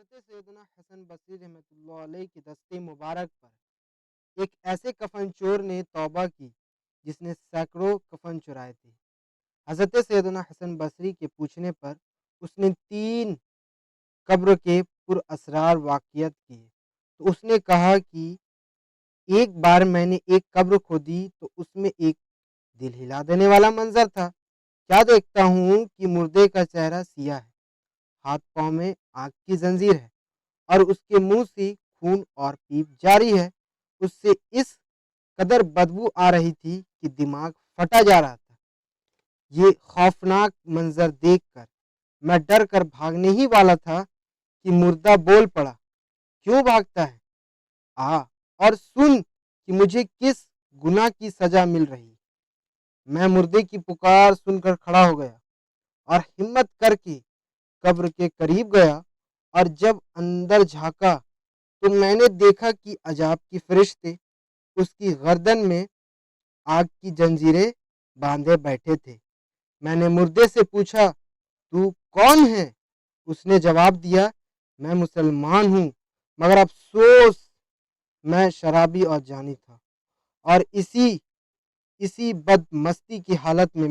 حضرت سیدنا حسن بصری رحمۃ اللہ علیہ کے دستے مبارک پر ایک ایسے کفن چور نے توبہ کی جس نے سینکڑوں کفن چرائے تھے۔ حضرت سیدنا حسن بصری کے پوچھنے پر اس نے 3 قبر کے پر اسرار واقعات کیے، تو اس نے کہا کہ ایک بار میں نے ایک قبر کھودی تو اس میں ایک دل ہلا دینے والا منظر تھا۔ کیا دیکھتا ہوں کہ مردے کا چہرہ سیاہ ہے، ہاتھ پاؤں میں آگ کی زنجیر ہے اور اس کے منہ سے خون اور پیپ جاری ہے۔ اس سے اس قدر بدبو آ رہی تھی کہ دماغ پھٹا جا رہا تھا۔ یہ خوفناک منظر دیکھ کر میں ڈر کر بھاگنے ہی والا تھا کہ مردہ بول پڑا، کیوں بھاگتا ہے؟ آ اور سن کہ مجھے کس گناہ کی سزا مل رہی۔ میں مردے کی پکار سن کر کھڑا ہو گیا اور ہمت کر کے قبر کے قریب گیا، اور جب اندر جھانکا تو میں نے دیکھا کہ عذاب کے فرشتے اس کی گردن میں آگ کی زنجیریں باندھے بیٹھے تھے۔ میں نے مردے سے پوچھا، تو کون ہے؟ اس نے جواب دیا، میں مسلمان ہوں، مگر افسوس میں شرابی اور جانی تھا، اور اسی بد مستی کی حالت میں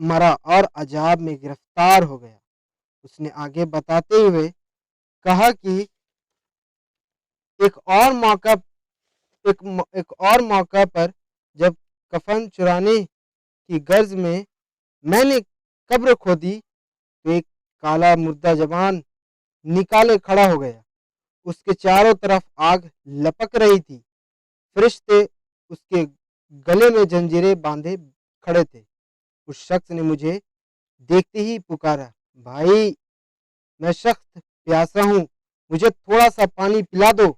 مرا اور عذاب میں گرفتار ہو گیا۔ اس نے آگے بتاتے ہوئے کہا کہ ایک اور موقع پر جب کفن چرانے کی غرض میں نے قبر کھودی تو ایک کالا مردہ جوان نکالے کھڑا ہو گیا۔ اس کے چاروں طرف آگ لپک رہی تھی، فرشتے اس کے گلے میں زنجیریں باندھے کھڑے تھے۔ اس شخص نے مجھے دیکھتے ہی پکارا، بھائی میں سخت پیاسا ہوں، مجھے تھوڑا سا پانی پلا دو۔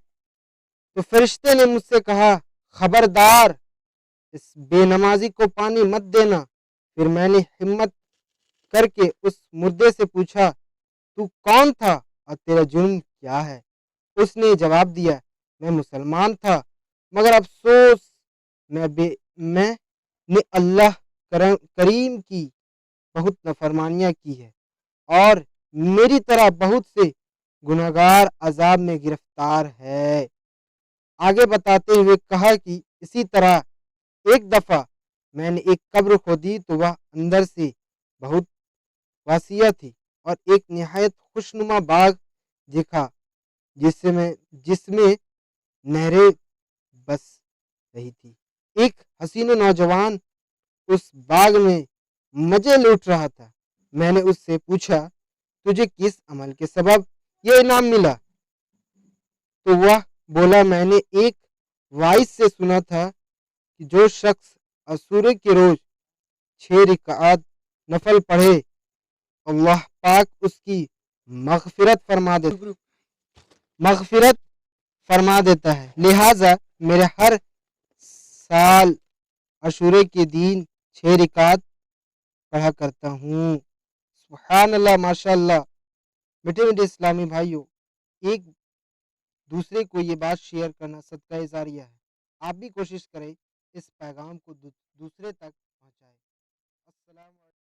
تو فرشتے نے مجھ سے کہا، خبردار اس بے نمازی کو پانی مت دینا۔ پھر میں نے ہمت کر کے اس مردے سے پوچھا، تو کون تھا اور تیرا جرم کیا ہے؟ اس نے جواب دیا، میں مسلمان تھا، مگر افسوس میں نے اللہ کریم کی بہت نافرمانیاں کی ہے، اور میری طرح بہت سے گناہگار عذاب میں گرفتار ہے۔ آگے بتاتے ہوئے کہا کہ اسی طرح ایک دفعہ میں نے ایک قبر کھودی تو وہ اندر سے بہت وسیع تھی، اور ایک نہایت خوشنما باغ دیکھا جس میں نہریں بس رہی تھی۔ ایک حسین نوجوان اس باغ میں مزے لوٹ رہا تھا۔ میں نے اس سے پوچھا، تجھے کس عمل کے سبب یہ انعام ملا؟ تو وہ بولا، میں نے ایک وائس سے سنا تھا کہ جو شخص عاشورے کے روز 6 رکعات نفل پڑھے، اللہ پاک اس کی مغفرت فرما دیتا ہے۔ لہٰذا میرے ہر سال عاشورے کے دن 6 رکعات پڑھا کرتا ہوں۔ سبحان اللہ، ماشاء اللہ۔ میٹھے میٹھے اسلامی بھائیوں، ایک دوسرے کو یہ بات شیئر کرنا صدقہ جاریہ ہے۔ آپ بھی کوشش کریں اس پیغام کو دوسرے تک